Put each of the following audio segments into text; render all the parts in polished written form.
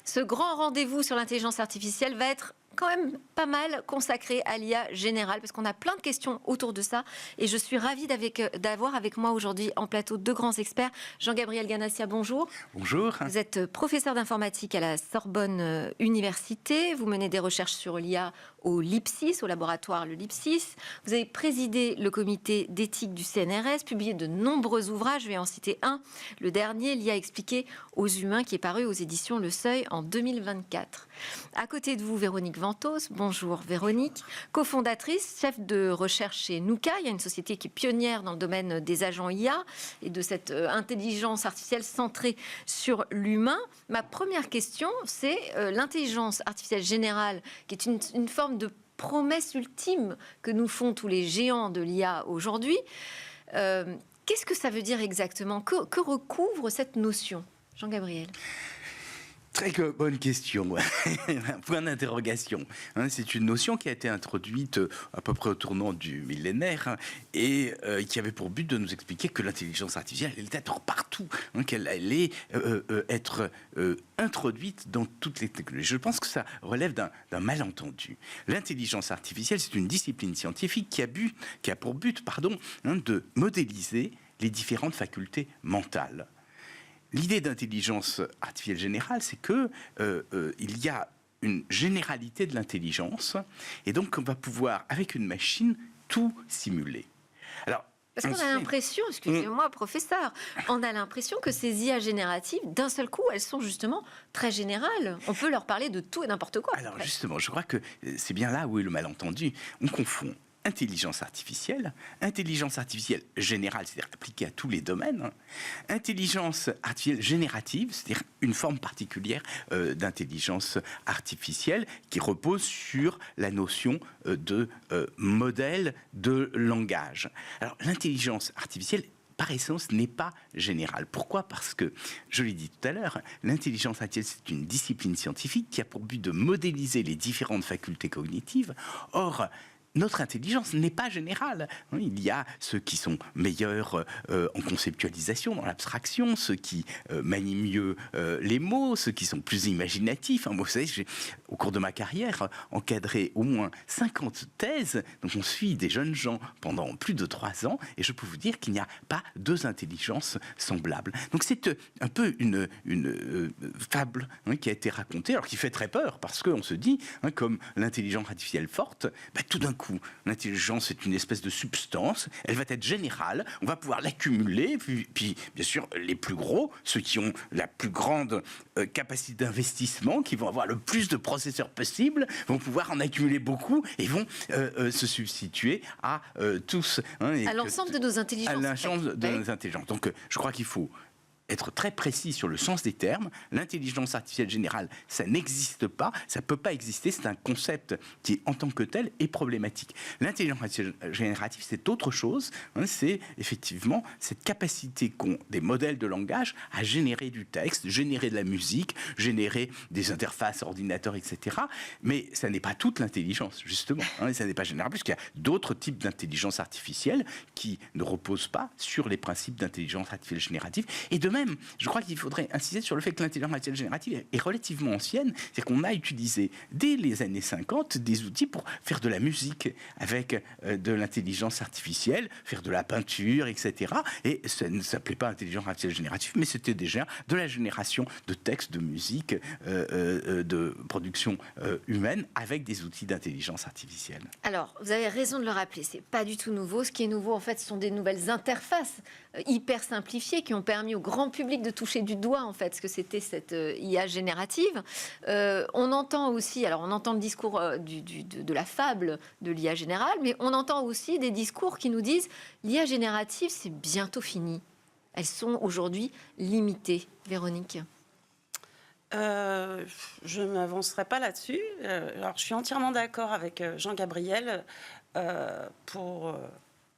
Ce grand rendez-vous sur l'intelligence artificielle va être quand même pas mal consacré à l'IA générale, parce qu'on a plein de questions autour de ça. Et je suis ravie d'avoir avec moi aujourd'hui en plateau deux grands experts. Jean-Gabriel Ganassia, bonjour. Bonjour. Vous êtes professeur d'informatique à la Sorbonne Université. Vous menez des recherches sur l'IA au LIPSIS, au laboratoire le LIPSIS. Vous avez présidé le comité d'éthique du CNRS, publié de nombreux ouvrages. Je vais en citer un, le dernier, l'IA expliquée aux humains, qui est paru aux éditions Le Seuil en 2024. À côté de vous, Véronique Ventos. Bonjour Véronique, cofondatrice, chef de recherche chez Nuka. Il y a une société qui est pionnière dans le domaine des agents IA et de cette intelligence artificielle centrée sur l'humain. Ma première question, c'est l'intelligence artificielle générale, qui est une forme de promesse ultime que nous font tous les géants de l'IA aujourd'hui. Qu'est-ce que ça veut dire exactement ? Que recouvre cette notion ? Jean-Gabriel. Très bonne question, point d'interrogation. C'est une notion qui a été introduite à peu près au tournant du millénaire et qui avait pour but de nous expliquer que l'intelligence artificielle elle est être partout, qu'elle allait être introduite dans toutes les technologies. Je pense que ça relève d'un malentendu. L'intelligence artificielle, c'est une discipline scientifique qui a pour but de modéliser les différentes facultés mentales. L'idée d'intelligence artificielle générale, c'est que il y a une généralité de l'intelligence, et donc on va pouvoir, avec une machine, tout simuler. Alors, parce qu'on a l'impression, excusez-moi professeur, on a l'impression que ces IA génératives, d'un seul coup, elles sont justement très générales. On peut leur parler de tout et n'importe quoi. Alors justement, je crois que c'est bien là où est le malentendu. On confond intelligence artificielle générale, c'est-à-dire appliquée à tous les domaines, intelligence artificielle générative, c'est-à-dire une forme particulière d'intelligence artificielle qui repose sur la notion de modèle de langage. Alors, l'intelligence artificielle, par essence, n'est pas générale. Pourquoi ? Parce que, je l'ai dit tout à l'heure, l'intelligence artificielle, c'est une discipline scientifique qui a pour but de modéliser les différentes facultés cognitives. Or, notre intelligence n'est pas générale. Il y a ceux qui sont meilleurs en conceptualisation, dans l'abstraction, ceux qui manient mieux les mots, ceux qui sont plus imaginatifs. Moi, vous savez, j'ai, au cours de ma carrière, encadré au moins 50 thèses. Donc, on suit des jeunes gens pendant plus de 3 ans, et je peux vous dire qu'il n'y a pas deux intelligences semblables. Donc, c'est un peu une fable qui a été racontée, alors qui fait très peur, parce qu'on se dit, comme l'intelligence artificielle forte, tout d'un coup, l'intelligence est une espèce de substance, elle va être générale, on va pouvoir l'accumuler, puis bien sûr, les plus gros, ceux qui ont la plus grande capacité d'investissement, qui vont avoir le plus de processeurs possible, vont pouvoir en accumuler beaucoup et vont se substituer à tous. À l'ensemble de nos intelligences. À l'ensemble de nos intelligences. Donc, je crois qu'il faut être très précis sur le sens des termes. L'intelligence artificielle générale, ça n'existe pas, ça ne peut pas exister, c'est un concept qui, en tant que tel, est problématique. L'intelligence artificielle générative, c'est autre chose, c'est effectivement cette capacité qu'ont des modèles de langage à générer du texte, générer de la musique, générer des interfaces ordinateurs, etc. Mais ça n'est pas toute l'intelligence, justement. Ça n'est pas général, puisqu'il y a d'autres types d'intelligence artificielle qui ne reposent pas sur les principes d'intelligence artificielle générative. Et de même, je crois qu'il faudrait insister sur le fait que l'intelligence artificielle générative est relativement ancienne. C'est qu'on a utilisé, dès les années 50, des outils pour faire de la musique avec de l'intelligence artificielle, faire de la peinture, etc. Et ça ne s'appelait pas intelligence artificielle générative, mais c'était déjà de la génération de textes, de musique, de production humaine avec des outils d'intelligence artificielle. Alors, vous avez raison de le rappeler, c'est pas du tout nouveau. Ce qui est nouveau, en fait, ce sont des nouvelles interfaces hyper simplifiées qui ont permis au grand public de toucher du doigt, en fait, ce que c'était cette IA générative. On entend aussi, alors on entend le discours de la fable de l'IA générale, mais on entend aussi des discours qui nous disent l'IA générative, c'est bientôt fini. Elles sont aujourd'hui limitées. Véronique ? Je ne m'avancerai pas là-dessus. Alors, je suis entièrement d'accord avec Jean-Gabriel. Pour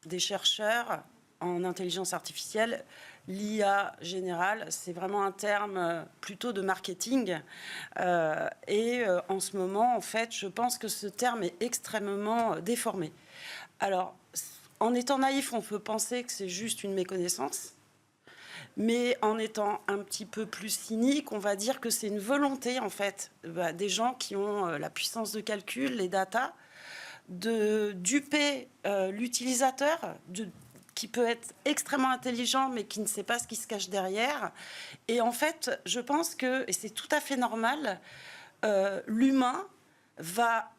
des chercheurs en intelligence artificielle, l'IA générale, c'est vraiment un terme plutôt de marketing. Et en ce moment, en fait, je pense que ce terme est extrêmement déformé. Alors, en étant naïf, on peut penser que c'est juste une méconnaissance. Mais en étant un petit peu plus cynique, on va dire que c'est une volonté, en fait, des gens qui ont la puissance de calcul, les data, de duper l'utilisateur, qui peut être extrêmement intelligent, mais qui ne sait pas ce qui se cache derrière. Et en fait, je pense que, et c'est tout à fait normal, l'humain va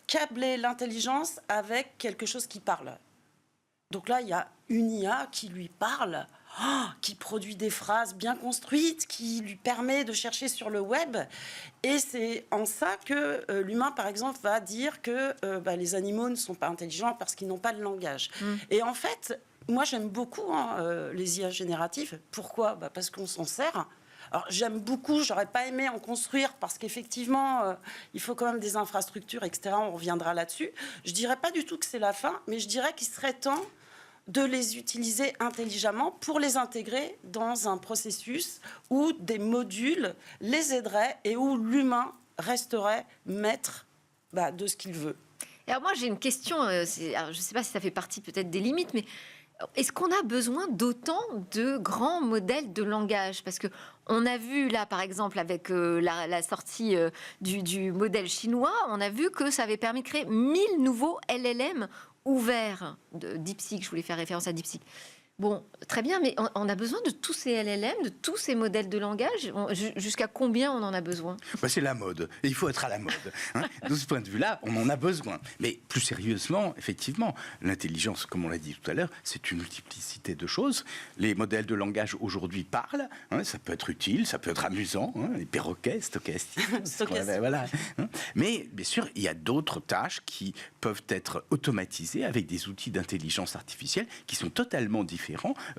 câbler l'intelligence avec quelque chose qui parle. Donc là, il y a une IA qui lui parle, qui produit des phrases bien construites, qui lui permet de chercher sur le web. Et c'est en ça que l'humain, par exemple, va dire que les animaux ne sont pas intelligents parce qu'ils n'ont pas de langage. Et en fait, moi, j'aime beaucoup les IA génératives. Pourquoi ? Parce qu'on s'en sert. Alors, j'aime beaucoup, j'aurais pas aimé en construire parce qu'effectivement, il faut quand même des infrastructures, etc. On reviendra là-dessus. Je dirais pas du tout que c'est la fin, mais je dirais qu'il serait temps de les utiliser intelligemment pour les intégrer dans un processus où des modules les aideraient et où l'humain resterait maître de ce qu'il veut. Alors moi, j'ai une question, je ne sais pas si ça fait partie peut-être des limites, mais est-ce qu'on a besoin d'autant de grands modèles de langage ? Parce qu'on a vu là, par exemple, avec la sortie du modèle chinois, on a vu que ça avait permis de créer 1000 nouveaux LLM ouverts de DeepSeek. Je voulais faire référence à DeepSeek. Bon, très bien, mais on a besoin de tous ces LLM, de tous ces modèles de langage. Jusqu'à combien on en a besoin ? C'est la mode. Et il faut être à la mode. De ce point de vue-là, on en a besoin. Mais plus sérieusement, effectivement, l'intelligence, comme on l'a dit tout à l'heure, c'est une multiplicité de choses. Les modèles de langage aujourd'hui parlent. Ça peut être utile, ça peut être amusant. Les perroquets, stochastiques. Voilà. Mais bien sûr, il y a d'autres tâches qui peuvent être automatisées avec des outils d'intelligence artificielle qui sont totalement différents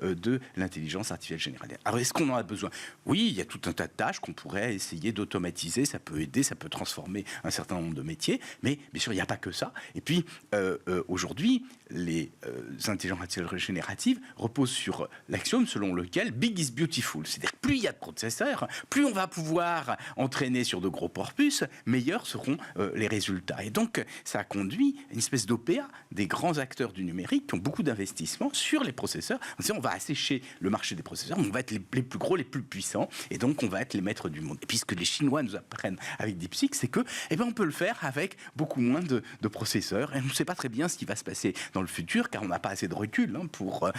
de l'intelligence artificielle générale. Alors, est-ce qu'on en a besoin ? Oui, il y a tout un tas de tâches qu'on pourrait essayer d'automatiser. Ça peut aider, ça peut transformer un certain nombre de métiers. Mais bien sûr, il n'y a pas que ça. Et puis, aujourd'hui, les intelligences artificielles génératives reposent sur l'axiome selon lequel Big is beautiful. C'est-à-dire que plus il y a de processeurs, plus on va pouvoir entraîner sur de gros corpus, meilleurs seront les résultats. Et donc, ça a conduit à une espèce d'OPA des grands acteurs du numérique qui ont beaucoup d'investissements sur les processeurs. On va assécher le marché des processeurs, mais on va être les plus gros, les plus puissants, et donc on va être les maîtres du monde. Et puis ce que les Chinois nous apprennent avec DeepSeek, c'est que, on peut le faire avec beaucoup moins de processeurs, et on ne sait pas très bien ce qui va se passer dans le futur, car on n'a pas assez de recul pour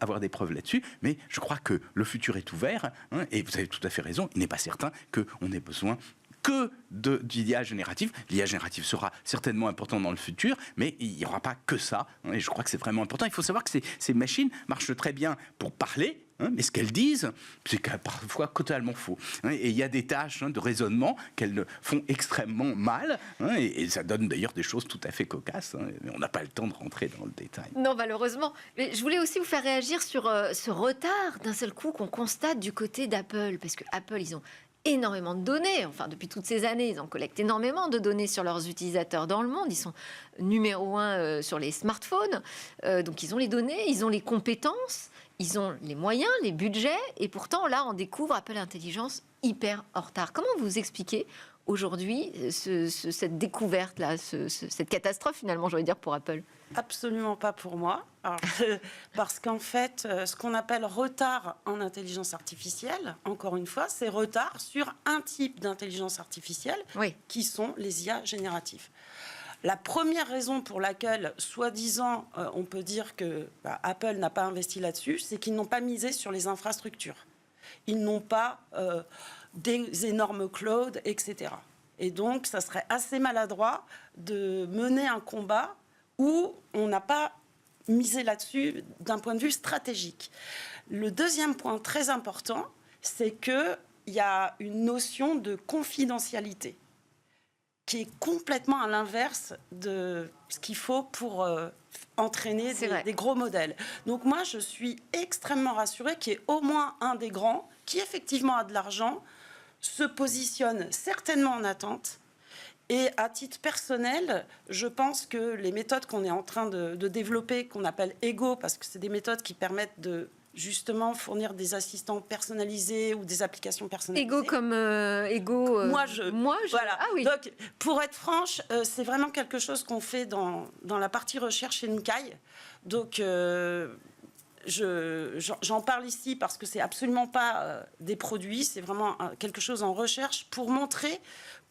avoir des preuves là-dessus. Mais je crois que le futur est ouvert, et vous avez tout à fait raison. Il n'est pas certain qu'on ait besoin que d'IA générative. L'IA générative sera certainement important dans le futur, mais il n'y aura pas que ça. Et je crois que c'est vraiment important. Il faut savoir que ces machines marchent très bien pour parler, mais ce qu'elles disent, c'est parfois totalement faux. Et il y a des tâches de raisonnement qu'elles font extrêmement mal, et ça donne d'ailleurs des choses tout à fait cocasses, mais on n'a pas le temps de rentrer dans le détail. Non, malheureusement. Mais je voulais aussi vous faire réagir sur ce retard d'un seul coup qu'on constate du côté d'Apple, parce que Apple, ils ont énormément de données, enfin depuis toutes ces années, ils en collectent énormément de données sur leurs utilisateurs dans le monde, ils sont numéro 1 sur les smartphones, donc ils ont les données, ils ont les compétences, ils ont les moyens, les budgets, et pourtant là on découvre Apple Intelligence hyper en retard. Comment vous expliquez aujourd'hui cette découverte-là, cette catastrophe finalement, j'aurais dire, pour Apple ? Absolument pas pour moi. Alors, parce qu'en fait, ce qu'on appelle retard en intelligence artificielle, encore une fois, c'est retard sur un type d'intelligence artificielle, qui sont les IA génératives. La première raison pour laquelle, soi-disant, on peut dire que Apple n'a pas investi là-dessus, c'est qu'ils n'ont pas misé sur les infrastructures. Ils n'ont pas des énormes clouds, etc. Et donc, ça serait assez maladroit de mener un combat où on n'a pas misé là-dessus d'un point de vue stratégique. Le deuxième point très important, c'est qu'il y a une notion de confidentialité qui est complètement à l'inverse de ce qu'il faut pour entraîner des gros modèles. Donc moi, je suis extrêmement rassurée qu'il y ait au moins un des grands qui, effectivement, a de l'argent, se positionne certainement en attente. Et à titre personnel, je pense que les méthodes qu'on est en train de développer, qu'on appelle Ego, parce que c'est des méthodes qui permettent de justement fournir des assistants personnalisés ou des applications personnalisées. Ego comme Ego. Moi, voilà. Ah oui. Donc, pour être franche, c'est vraiment quelque chose qu'on fait dans la partie recherche chez Nikkei. Donc, j'en parle ici parce que c'est absolument pas des produits, c'est vraiment quelque chose en recherche pour montrer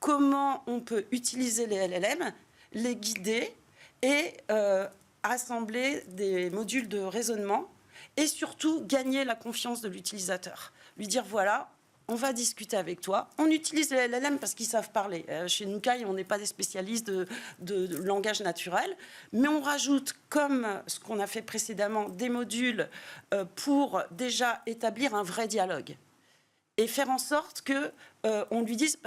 comment on peut utiliser les LLM, les guider et assembler des modules de raisonnement et surtout gagner la confiance de l'utilisateur. Lui dire voilà, on va discuter avec toi. On utilise les LLM parce qu'ils savent parler. Chez Nukai, on n'est pas des spécialistes de langage naturel, mais on rajoute, comme ce qu'on a fait précédemment, des modules pour déjà établir un vrai dialogue et faire en sorte que on lui dise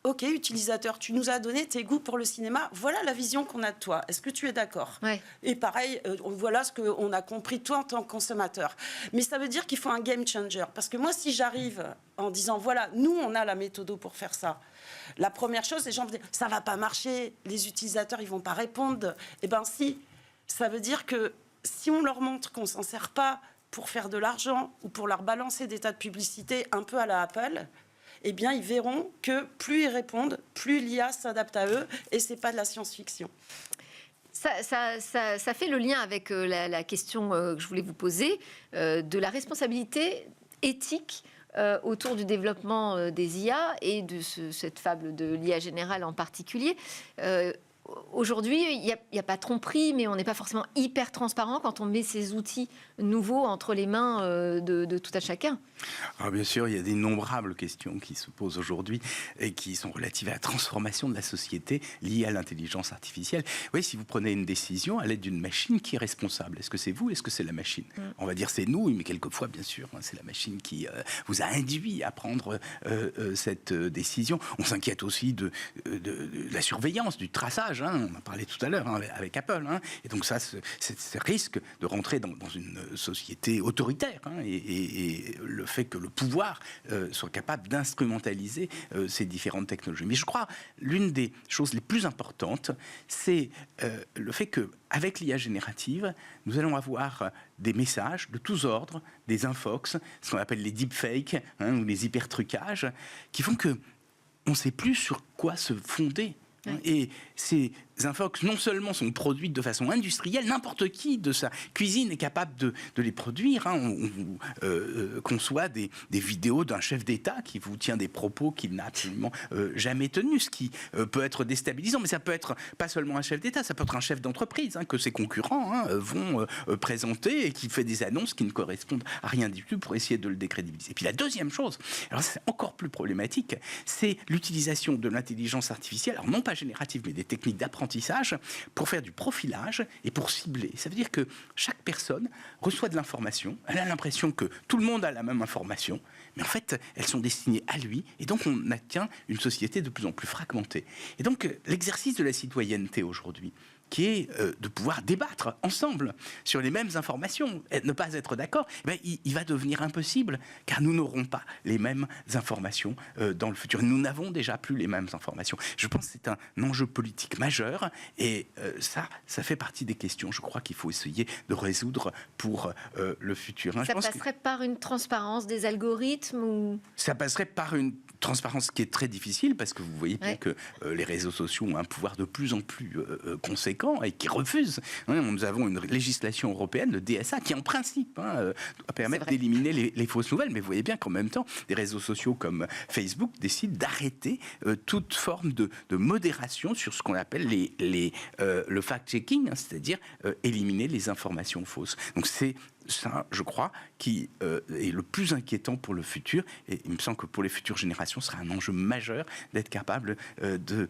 ok, utilisateur, tu nous as donné tes goûts pour le cinéma. Voilà la vision qu'on a de toi. Est-ce que tu es d'accord ? Ouais. Et pareil, voilà ce qu'on a compris de toi en tant que consommateur. Mais ça veut dire qu'il faut un game changer. Parce que moi, si j'arrive en disant, voilà, nous, on a la méthode pour faire ça. La première chose, les gens vont dire, ça va pas marcher. Les utilisateurs, ils vont pas répondre. Eh bien, si. Ça veut dire que si on leur montre qu'on s'en sert pas pour faire de l'argent ou pour leur balancer des tas de publicités un peu à la Apple, eh bien, ils verront que plus ils répondent, plus l'IA s'adapte à eux, et c'est pas de la science-fiction. Ça fait le lien avec la question que je voulais vous poser, de la responsabilité éthique autour du développement des IA et de cette fable de l'IA générale en particulier. Aujourd'hui, il n'y a pas tromperie, mais on n'est pas forcément hyper transparent quand on met ces outils nouveaux entre les mains de tout à chacun. Alors bien sûr, il y a d'innombrables questions qui se posent aujourd'hui et qui sont relatives à la transformation de la société liée à l'intelligence artificielle. Oui, si vous prenez une décision à l'aide d'une machine, qui est responsable ? Est-ce que c'est vous ? Est-ce que c'est la machine ? On va dire c'est nous, mais quelquefois, bien sûr, c'est la machine qui vous a induit à prendre cette décision. On s'inquiète aussi de la surveillance, du traçage. On en parlait tout à l'heure avec Apple. Et donc ça, ce risque de rentrer dans une société autoritaire. Et le fait que le pouvoir soit capable d'instrumentaliser ces différentes technologies. Mais je crois l'une des choses les plus importantes, c'est le fait qu'avec l'IA générative, nous allons avoir des messages de tous ordres, des infox, ce qu'on appelle les deepfakes ou les hypertrucages, qui font que on ne sait plus sur quoi se fonder. Et ces infox, non seulement sont produites de façon industrielle, n'importe qui de sa cuisine est capable de les produire. On conçoit des vidéos d'un chef d'État qui vous tient des propos qu'il n'a absolument jamais tenus, ce qui peut être déstabilisant. Mais ça peut être pas seulement un chef d'État, ça peut être un chef d'entreprise que ses concurrents vont présenter et qui fait des annonces qui ne correspondent à rien du tout pour essayer de le décrédibiliser. Et puis la deuxième chose, alors c'est encore plus problématique, c'est l'utilisation de l'intelligence artificielle, alors non pas générative, mais des techniques d'apprentissage pour faire du profilage et pour cibler. Ça veut dire que chaque personne reçoit de l'information, elle a l'impression que tout le monde a la même information, mais en fait, elles sont destinées à lui, et donc on atteint une société de plus en plus fragmentée. Et donc, l'exercice de la citoyenneté aujourd'hui, qui est de pouvoir débattre ensemble sur les mêmes informations, et ne pas être d'accord, il va devenir impossible, car nous n'aurons pas les mêmes informations dans le futur. Nous n'avons déjà plus les mêmes informations. Je pense que c'est un enjeu politique majeur, et ça fait partie des questions, je crois, qu'il faut essayer de résoudre pour le futur. Ça passerait par une transparence des algorithmes ou... Ça passerait par une transparence qui est très difficile, parce que vous voyez bien que les réseaux sociaux ont un pouvoir de plus en plus conséquent et qui refusent. Nous avons une législation européenne, le DSA, qui en principe doit permettre d'éliminer les fausses nouvelles. Mais vous voyez bien qu'en même temps, des réseaux sociaux comme Facebook décident d'arrêter toute forme de modération sur ce qu'on appelle le fact-checking, c'est-à-dire éliminer les informations fausses. Donc c'est ça, je crois, qui est le plus inquiétant pour le futur. Et il me semble que pour les futures générations, ce sera un enjeu majeur d'être capable de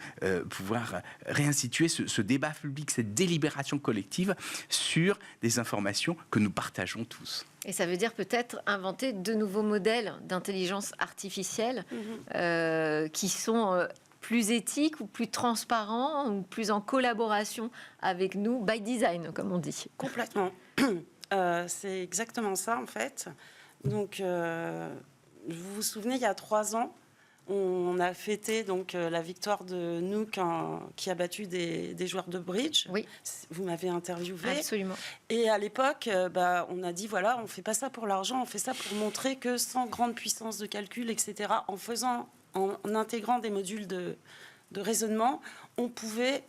pouvoir réinstituer ce débat public, cette délibération collective sur des informations que nous partageons tous. Et ça veut dire peut-être inventer de nouveaux modèles d'intelligence artificielle qui sont... plus éthiques ou plus transparents ou plus en collaboration avec nous, by design, comme on dit. Complètement. C'est exactement ça, en fait. Donc, vous vous souvenez, il y a 3 ans, on a fêté donc, la victoire de Nook qui a battu des joueurs de bridge. Oui. Vous m'avez interviewé. Absolument. Et à l'époque, on a dit, voilà, on ne fait pas ça pour l'argent, on fait ça pour montrer que sans grande puissance de calcul, etc., en intégrant des modules de raisonnement, on pouvait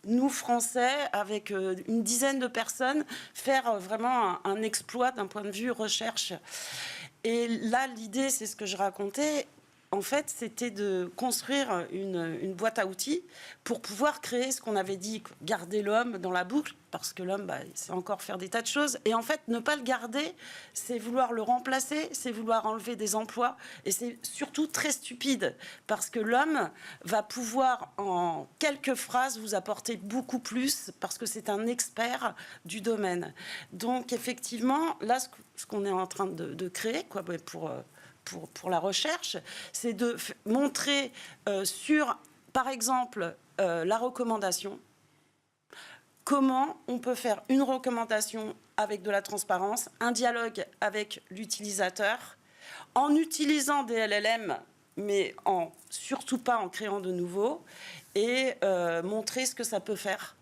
nous, Français, avec une dizaine de personnes, faire vraiment un exploit d'un point de vue recherche. Et là, l'idée, c'est ce que je racontais, en fait, c'était de construire une boîte à outils pour pouvoir créer ce qu'on avait dit, garder l'homme dans la boucle, parce que l'homme, c'est encore faire des tas de choses. Et en fait, ne pas le garder, c'est vouloir le remplacer, c'est vouloir enlever des emplois. Et c'est surtout très stupide, parce que l'homme va pouvoir, en quelques phrases, vous apporter beaucoup plus, parce que c'est un expert du domaine. Donc, effectivement, là, ce qu'on est en train de créer, quoi, pour la recherche, c'est de montrer sur, par exemple, la recommandation, comment on peut faire une recommandation avec de la transparence, un dialogue avec l'utilisateur, en utilisant des LLM, mais surtout pas en créant de nouveaux, et montrer ce que ça peut faire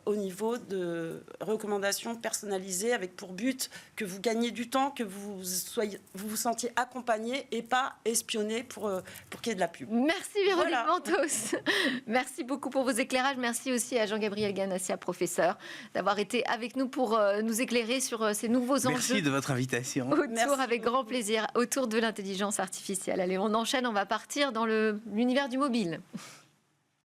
au niveau de recommandations personnalisées avec pour but que vous gagnez du temps, que vous vous sentiez accompagné et pas espionné pour qu'il y ait de la pub. Merci Véronique Mantos. Merci beaucoup pour vos éclairages. Merci aussi à Jean-Gabriel Ganassia, professeur, d'avoir été avec nous pour nous éclairer sur ces nouveaux enjeux. Merci de votre invitation. Avec grand plaisir, autour de l'intelligence artificielle. Allez, on enchaîne, on va partir dans l'univers du mobile.